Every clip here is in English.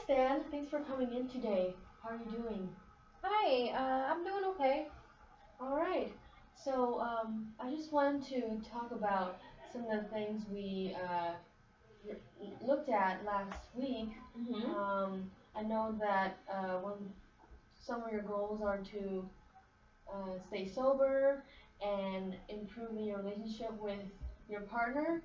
Stan. Thanks for coming in today. How are you doing? Hi, I'm doing okay. All right. So, I just wanted to talk about some of the things we looked at last week. Mm-hmm. I know that one some of your goals are to stay sober and improve your relationship with your partner.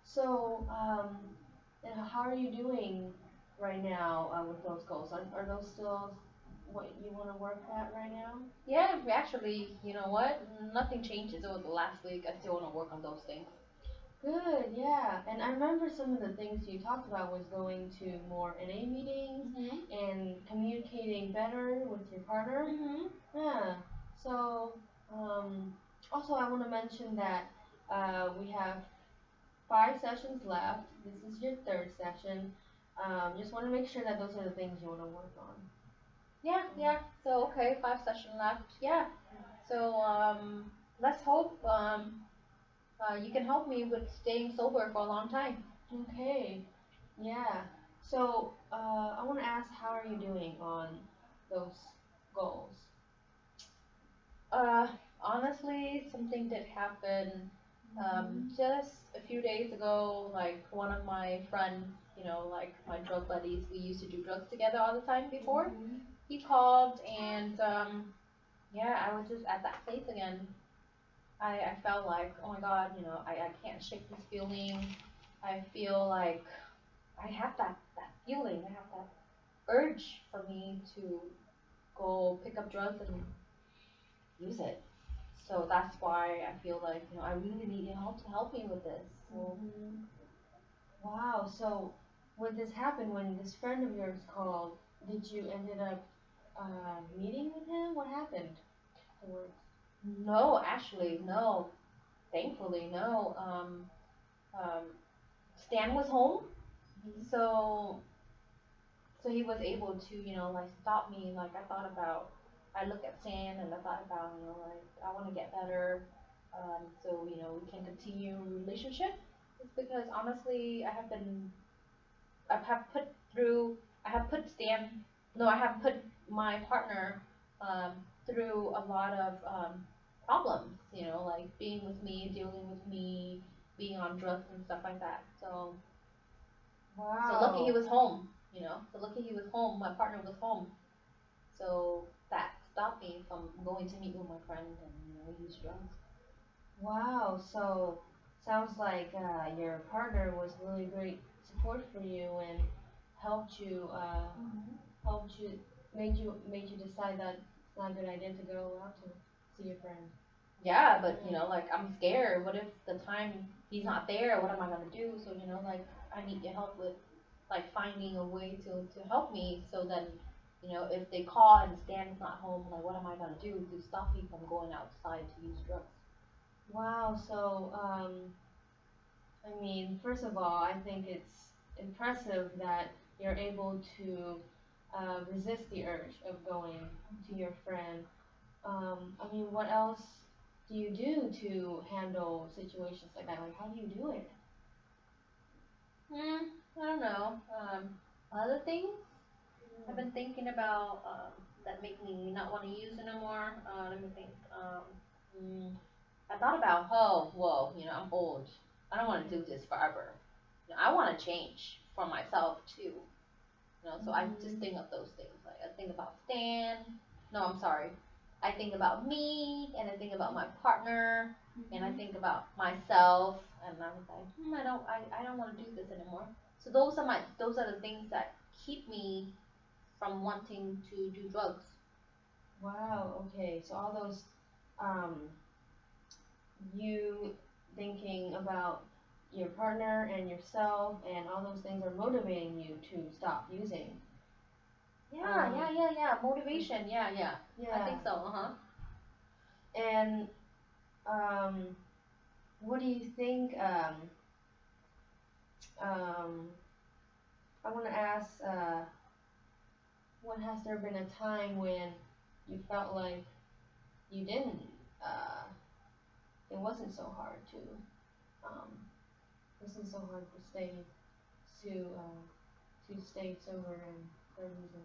So, how are you doing right now with those goals? Are those still what you want to work at right now? Yeah, actually, you know what? Nothing changes over the last week. I still want to work on those things. Good, yeah. And I remember some of the things you talked about was going to more NA meetings Mm-hmm. and communicating better with your partner. Mm-hmm. Yeah. So, also I want to mention that we have 5 sessions left. This is your third session. Just want to make sure that those are the things you want to work on. Yeah, yeah. So okay, 5 sessions left. Yeah. So let's hope you can help me with staying sober for a long time. Okay. Yeah. So, I want to ask, how are you doing on those goals? Uh, Honestly, something did happen just a few days ago. Like one of my friends, like my drug buddies, we used to do drugs together all the time before. Mhm. He called and yeah, I was just at that place again. I felt like, oh my God, I can't shake this feeling. I feel like I have that feeling. I have that urge for me to go pick up drugs and use it. So that's why I feel like, I really need your help to help me with this. So Mhm. Wow. So, when this happened, when this friend of yours called, did you ended up meeting with him? What happened afterwards? no, actually, no. Thankfully, no. Um, Stan was home, Mhm. so he was able to, like stop me. Like I look at Stan and I thought about, like I want to get better, so we can continue relationship. It's because honestly, I have put through, I have put Stan, no, I have put my partner um, through a lot of problems. Like being with me, dealing with me, being on drugs and stuff like that. So lucky he Wow. was home, So lucky he was home. My partner was home. So that stopped me from going to meet with my friend and use drugs. Wow. So, sounds like your partner was really great support for you and helped you Hmm. helped you made you decide that it's not a good idea to go out to see your friend. Yeah, but Mm. like I'm scared. What if the time he's not there? What am I gonna do? So like I need your help with like finding a way to help me. So then, if they call and Stan's not home, like what am I gonna do to stop me from going outside to use drugs? Wow. So, I mean, first of all, I think it's impressive that you're able to resist the urge of going to your friend. I mean, what else do you do to handle situations like that? Like, how do you do it? Hmm, I don't know. Other things I've Mm. been thinking about that make me not want to use anymore. Let me think. Mm, I thought about, oh, whoa, I'm old. I don't want to do this forever. I want to change for myself too. So I just Mhm. think of those things. Like I think about Stan. No, I'm sorry. I think about me, and I think about my partner, and I Mhm. think about myself, and I'm like, I don't want to do this anymore. So those are the things that keep me from wanting to do drugs. Wow. Okay. So all those, um, you thinking about your partner and yourself and all those things are motivating you to stop using. Yeah, Um, yeah, yeah, yeah. Motivation. Yeah, yeah. I yeah. think so. Uh huh. And um, what do you think? Um, I want to ask, when has there been a time when you felt like you didn't? Uh, it wasn't so hard um, it wasn't so hard to stay to to stay sober and for a reason.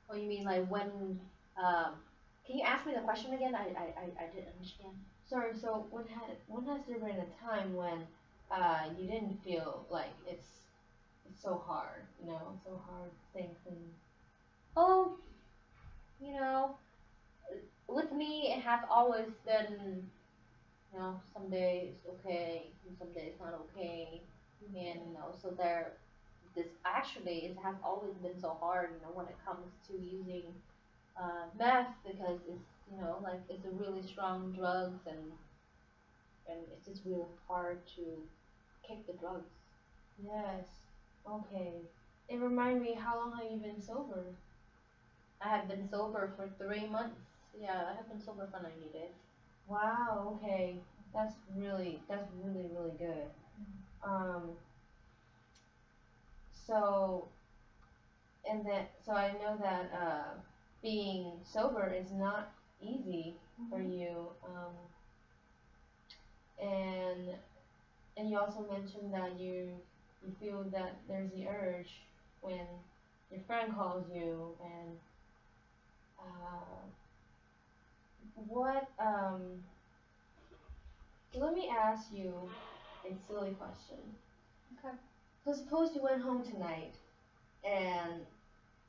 Oh, you mean like when, can you ask me the question again? I didn't understand. Sorry, so when has there been a time when you didn't feel like it's so hard, so hard staying clean? Oh, you know, with me, it has always been, some days okay, and some days not okay. And, so this actually, it has always been so hard, when it comes to using, meth because like it's a really strong drugs and it's just real hard to kick the drugs. Yes. Okay. It remind me, how long have you been sober? I have been sober for 3 months. Yeah, I have been sober for 90 days. Wow, okay. That's really, really good. Um, so, so I know that, being sober is not easy for you. And, and you also mentioned that you feel that there's the urge when your friend calls you and, uh, what, so let me ask you a silly question. Okay. So suppose you went home tonight, and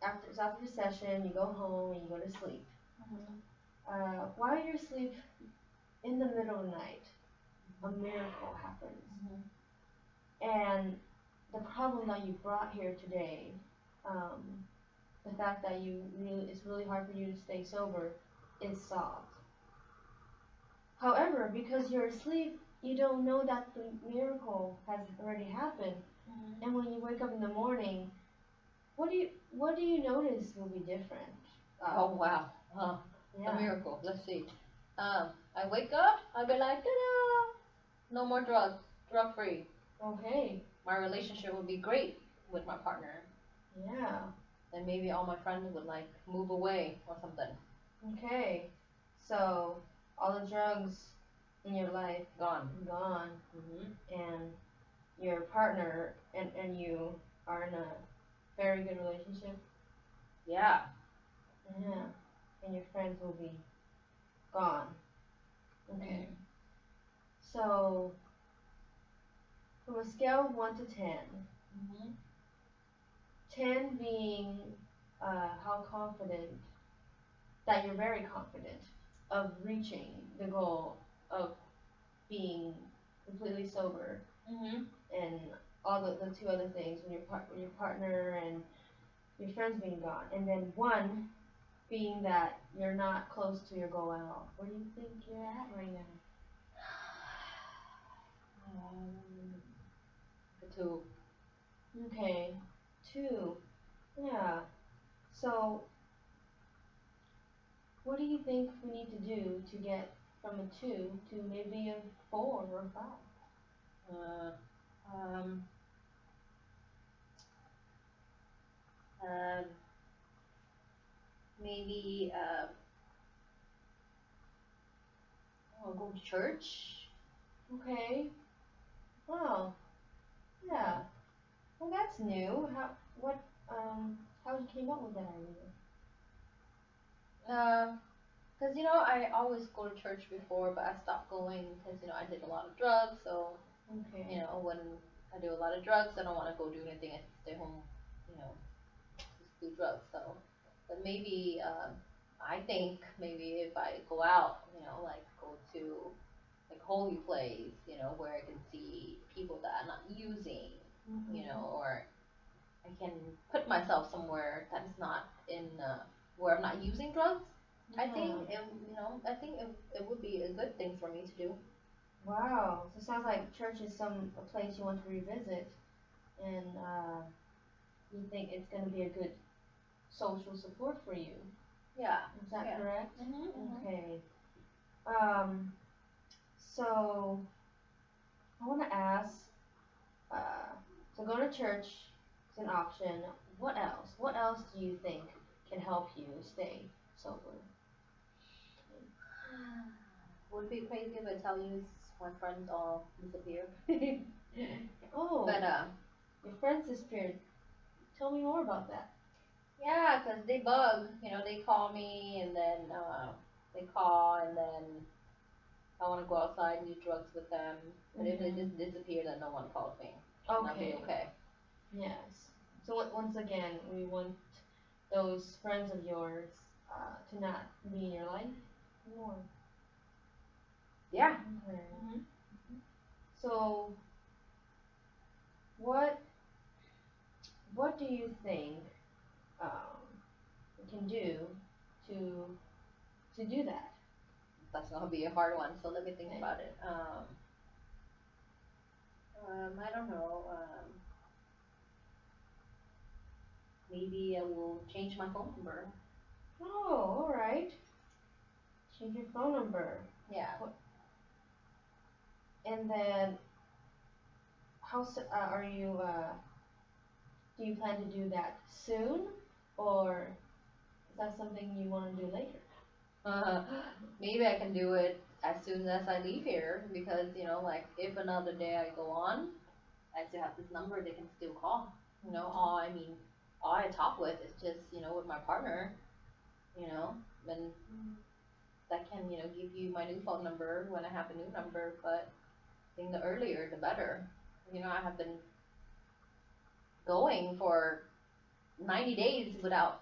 after the session, you go home and you go to sleep. While you're asleep, in the middle of the night, a miracle happens. And the problem that you brought here today, the fact that it's really hard for you to stay sober, is solved. However, because you're asleep, you don't know that the miracle has already happened. And when you wake up in the morning, what do you notice will be different? Oh wow. Yeah. A miracle. Let's see. I wake up, I'll be like, ta-da! No more drugs, drug free. Okay. My relationship would be great with my partner. Yeah. And maybe all my friends would like move away or something. Okay. So all the drugs in your life Gone. And your partner and you are in a very good relationship. Yeah. Yeah. And your friends will be gone. Okay. So from a scale of 1 to 10, 10 being how confident, that you're very confident of reaching the goal of being completely sober, and all the two other things, when your partner and your friends being gone, and then 1 being that you're not close to your goal at all. Where do you think you're at right now? The 2. Okay, 2. Yeah. So, what do you think we need to do to get from a 2 to maybe a 4 or 5? Maybe I'll go to church. Okay. Wow. Yeah. Well, that's new. How you came up with that idea? Cause I always go to church before, but I stopped going because I did a lot of drugs. So Okay. when I do a lot of drugs, I don't want to go do anything. I stay home, just do drugs. So, but maybe I think maybe if I go out, like go to like holy place, where I can see people that I'm not using, or I can put myself somewhere that is not in where I'm not using drugs. I think it would be a good thing for me to do. Wow. So it sounds like church is a place you want to revisit, and you think it's going to be a good social support for you. Yeah. Is that correct? Okay. So I want to ask. So going to church is an option. What else? What else do you think can help you stay sober? Would it be crazy if I tell you my friends all disappeared? Oh. But your friends disappeared. Tell me more about that. Yeah, 'cause they bug. They call me and then they call and then I want to go outside and do drugs with them. But if they just disappear, then no one calls me. And I'll be Okay. okay. Yes. So once again, we want those friends of yours to not be in your life anymore. Yeah. Okay. Mhm. So what what do you think we can do to do that? That's gonna be a hard one. So let me think Okay. about it. I don't know. Maybe I will change my phone number. Oh, all right. Change your phone number. Yeah. And then how are you? Do you plan to do that soon, or is that something you want to do later? Uh, maybe I can do it as soon as I leave here because like if another day I go on, I still have this number they can still call. All I talk with is just with my partner. And that can give you my new phone number when I have a new number. But I think the earlier the better. I have been going for 90 days without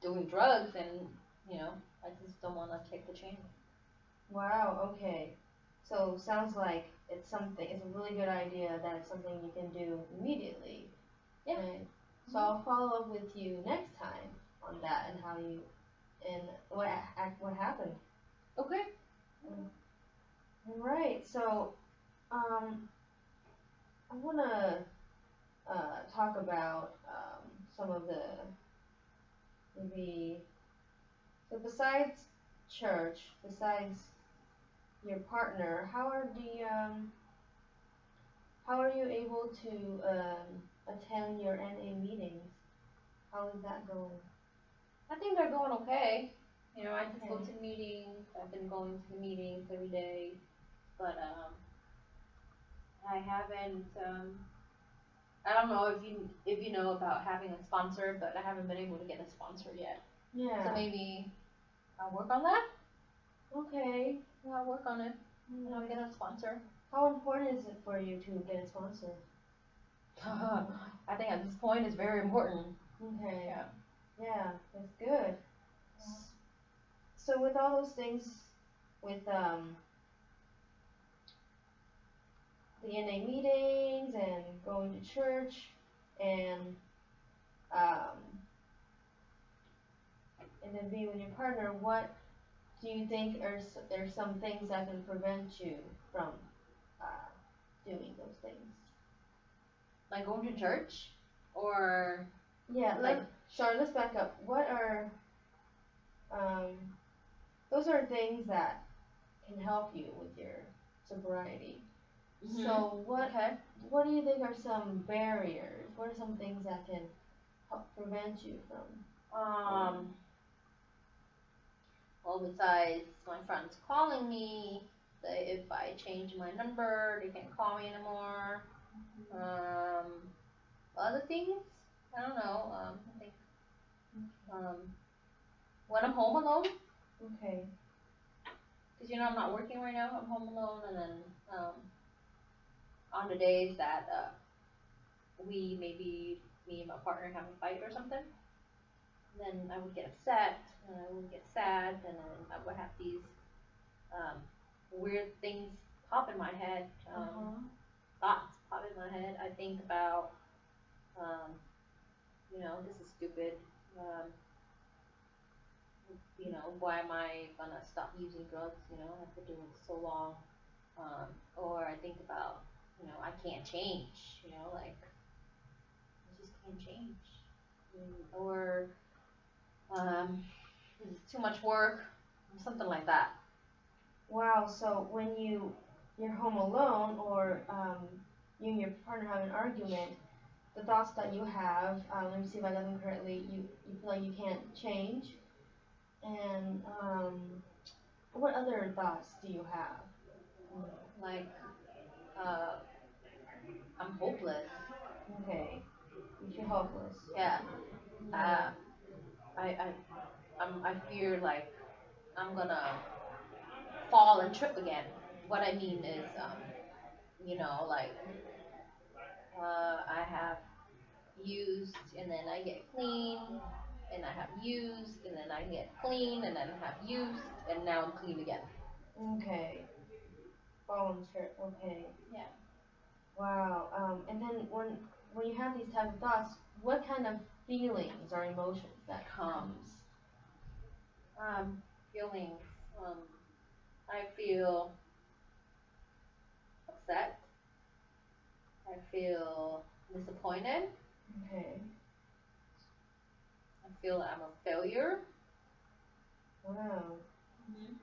doing drugs, and I just don't want to take the chance. Wow. Okay. So sounds like it's something. It's a really good idea that it's something you can do immediately. Yeah. Right. So I'll follow up with you next time on that and how you and what happened. Okay. All right. So I wanna talk about some of the maybe so besides church, besides your partner, how are you able to attend your NA meetings? How is that going? I think they're going okay. I just go Okay. to meetings. I've been going to the meetings every day, but I haven't. I don't know if you know about having a sponsor, but I haven't been able to get a sponsor yet. Yeah. So maybe I'll work on that. Okay. Yeah, I'll work on it. And I'll get a sponsor. How important is it for you to get a sponsor? I think at this point it's very important. Okay. Yeah. Yeah, that's good. So with all those things, with the NA meetings and going to church and um, then being with your partner, what do you think are some things that can prevent you from doing those things? Like going to church, or Yeah, like sorry, let's back up. What are um, those are things that can help you with your sobriety. So okay. what do you think are some barriers? What are some things that can help prevent you from? Well, besides my friends calling me, say if I change my number, they can't call me anymore. Um, Other things, I don't know. I think um, when I'm home alone, Okay. because I'm not working right now, I'm home alone, and then on the days that me and my partner have a fight or something, then I would get upset, and I would get sad, and then I would have these um, weird things pop in my head, thoughts pop in my head. I think about, um, this is stupid. Um, why am I gonna stop using drugs? I've been doing it so long. Or I think about, I can't change. Like I just can't change. Or this is too much work, something like that. Wow. So when you're home alone or you and your partner have an argument, the thoughts that you have, let me see if I got them correctly. You feel like you can't change, and what other thoughts do you have? Like uh, I'm hopeless. Okay. You feel hopeless. Yeah. Yeah. I fear like I'm gonna fall and trip again. What I mean is, like I have used and then I get clean, and I have used and then I get clean, and then I have used and now I'm clean again. Okay. Volunteer. Okay. Yeah. Wow. And then when you have these type of thoughts, what kind of feelings or emotions that comes? Feelings. I feel upset. I feel disappointed. Okay. I feel I'm a failure. Wow. Mhm.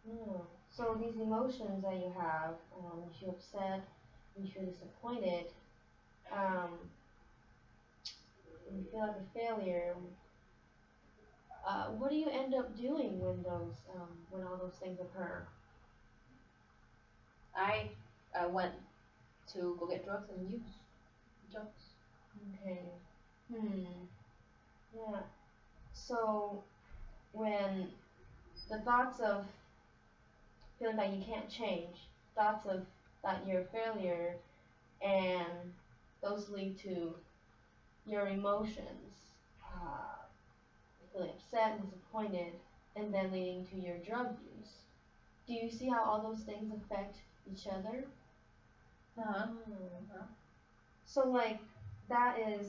Hmm. So these emotions that you have, you feel upset, you feel disappointed, um, you feel like a failure. What do you end up doing when all those things occur? I went to go get drugs and use drugs. Okay. Hmm. Yeah. So when the thoughts of feeling that you can't change, thoughts of that you're a failure, and those lead to your emotions, uh, feeling upset and disappointed, and then leading to your drug use. Do you see how all those things affect each other? Uh-huh. Hmm. So like that is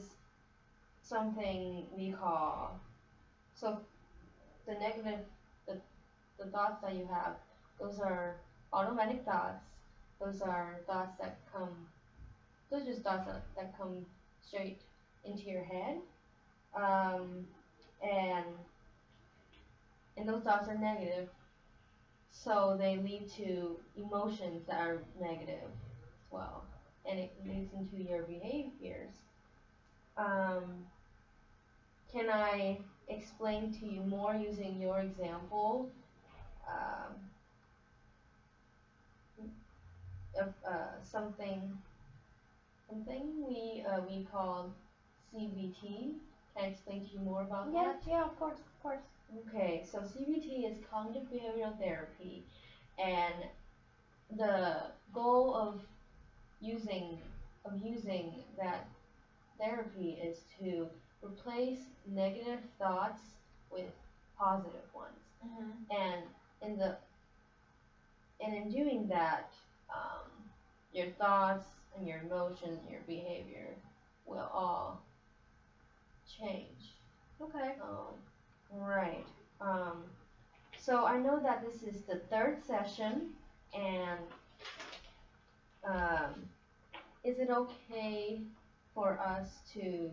something we call so the negative the, the thoughts that you have, those are automatic thoughts. Those are thoughts that come those are just thoughts that come straight into your head. Um, and and those thoughts are negative. So they lead to emotions that are negative as well. And it leads into your behaviors. Um, can I explain to you more using your example um, of something we call CBT? Can I explain to you more about Yeah, that? yeah, of course. Okay, so CBT is cognitive behavioral therapy, and the goal using using that therapy is to replace negative thoughts with positive ones. Mhm. And in the and in doing that, your thoughts and your emotions and your behavior will all change. Okay. Right. Um, so I know that this is the third session, and um, is it okay for us to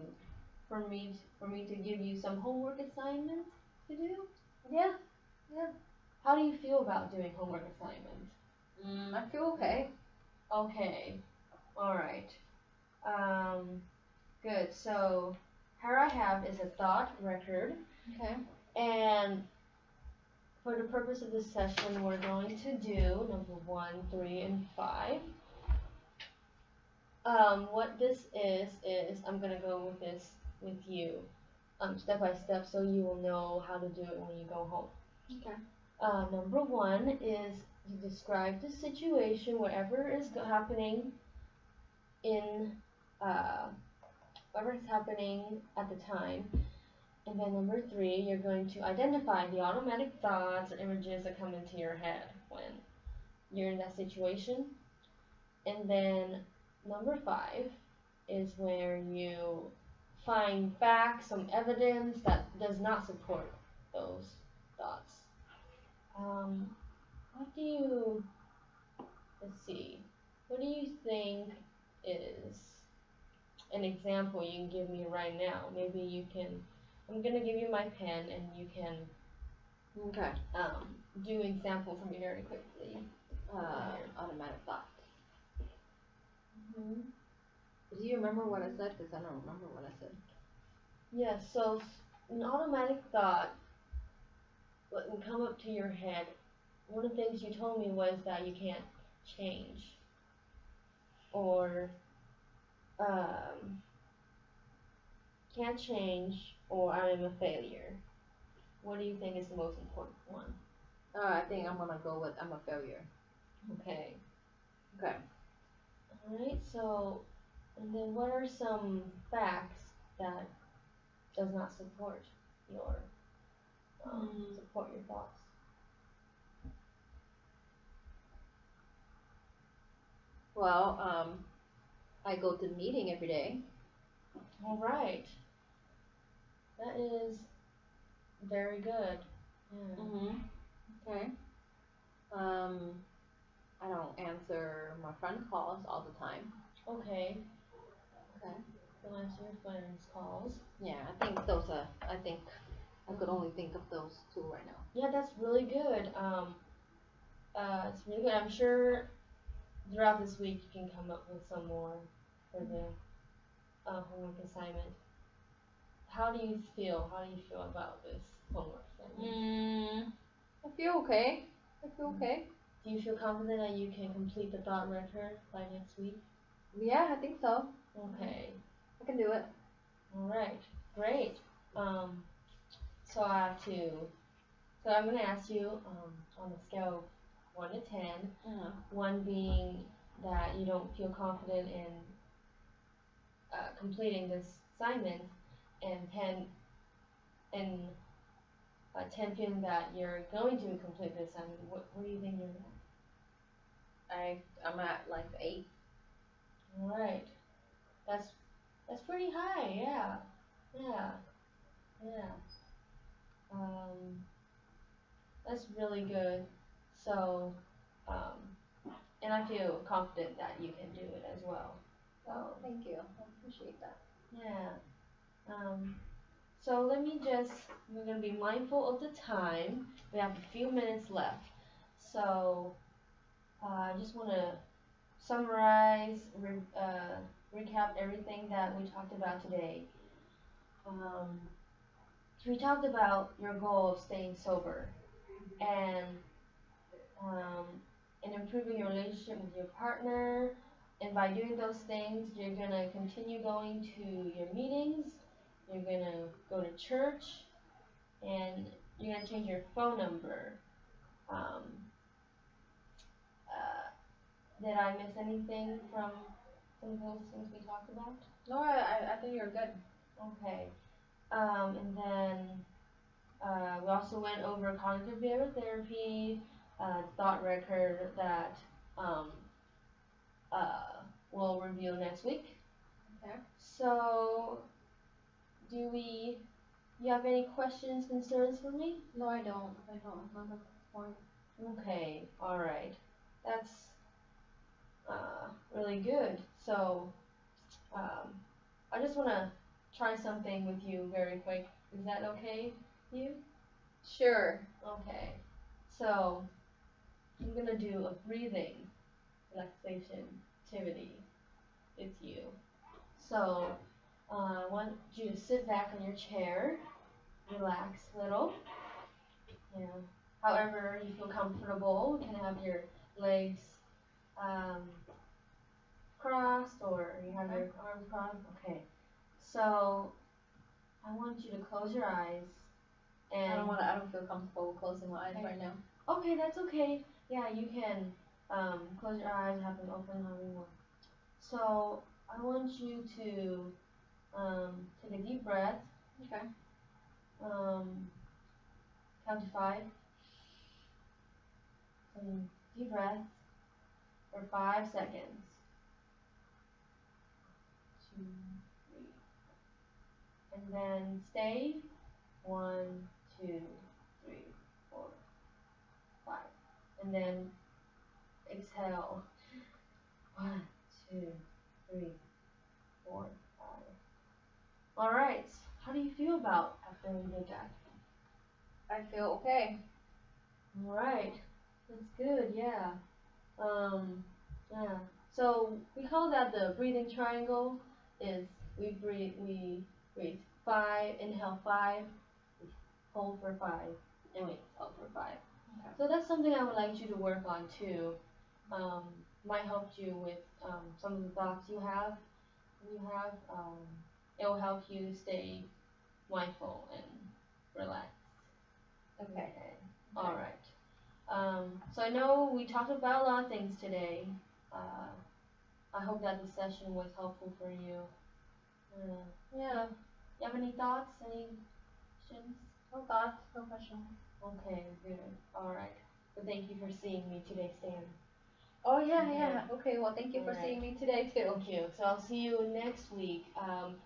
for me to give you some homework assignments to do? Yeah, yeah. How do you feel about doing homework assignments? I feel okay. Okay. All right. Um, good. So here I have is a thought record, Okay. and for the purpose of this session, we're going to do number 1, 3, and 5. What this is I'm gonna go with this with you, step by step, so you will know how to do it when you go home. Okay. Number 1 is you describe the situation, whatever is happening in, uh, whatever is happening at the time. And then number 3, you're going to identify the automatic thoughts or images that come into your head when you're in that situation. And then number 5 is where you find facts, some evidence that does not support those thoughts. What do you, let's see, what do you think is an example you can give me right now? Maybe you can, I'm gonna give you my pen and you can Okay. do an example for me very quickly. Automatic thought. Hmm. Do you remember what I said? Because I don't remember what I said. Yeah, so an automatic thought what can come up to your head, one of the things you told me was that you can't change. Or, um, can't change, or I am a failure. What do you think is the most important one? I think I'm gonna go with I'm a failure. Okay. Okay. Alright, so, and then what are some facts that does not support your, support your thoughts? Well, I go to the meeting every day. Alright. That is very good. Yeah. Mhm. Okay. I don't answer my friend calls all the time. Okay. Okay. Don't answer your friends' calls. Yeah, I think I could only think of those two right now. Yeah, that's really good. It's really good. I'm sure throughout this week you can come up with some more for the homework assignment. How do you feel? How do you feel about this homework assignment? I feel okay. I feel okay. Do you feel confident that you can complete the thought record by next week? Yeah, I think so. Okay. I can do it. Alright. Great. So I have to. So I'm gonna ask you on a scale of 1 to 10. 1 being that you don't feel confident in completing this assignment, and 10 feeling that you're going to complete this assignment. What do you think you're at? I'm at like 8. All right, that's pretty high. Yeah, yeah, yeah. That's really good. So, and I feel confident that you can do it as well. Oh, thank you. I appreciate that. Yeah. So we're gonna be mindful of the time. We have a few minutes left. So, I just want to summarize, recap everything that we talked about today. So we talked about your goal of staying sober and improving your relationship with your partner. And by doing those things, you're gonna continue going to your meetings. You're gonna go to church, and you're gonna change your phone number. Um, did I miss anything from some of those things we talked about? No, I think you're good. Okay. And then we also went over cognitive behavioral therapy, thought record that we'll review next week. Okay. So, you have any questions, concerns for me? No, I don't. I don't. Not at this point. Okay, alright. That's really good. So, I just want to try something with you very quick. Is that okay with you? Sure. Okay. So, I'm going to do a breathing relaxation activity with you. So, I want you to sit back on your chair, relax a little. Yeah. However you feel comfortable. You can have your legs crossed, or you have your arms crossed. Okay. So I want you to close your eyes. And I don't feel comfortable closing my eyes right now. Okay, that's okay. Yeah, you can close your eyes, have them open however you want. So I want you to take a deep breath. Okay. Count to 5. Deep breath for 5 seconds. 2, 3. And then stay. 1, 2, 3, 4, 5. And then exhale. 1, 2, 3, 4, 5. Alright. How do you feel about after we did that? I feel okay. Alright. That's good, yeah. Yeah. So we call that the breathing triangle. Is we breathe 5, inhale 5, hold for 5, and we exhale for 5. Okay. So that's something I would like you to work on too. Might help you with some of the thoughts you have. it will help you stay mindful and relaxed. Okay. Alright. So I know we talked about a lot of things today. I hope that the session was helpful for you. Yeah. You have any thoughts? Any questions? No thoughts, no questions. Okay, good. Alright. But thank you for seeing me today, Stan. Oh yeah. Okay, well thank you for Alright. seeing me today too. Thank you. So I'll see you next week.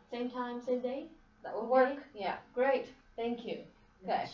Same time, same day? That will Okay. work. Yeah. Great. Thank you. Okay. Much.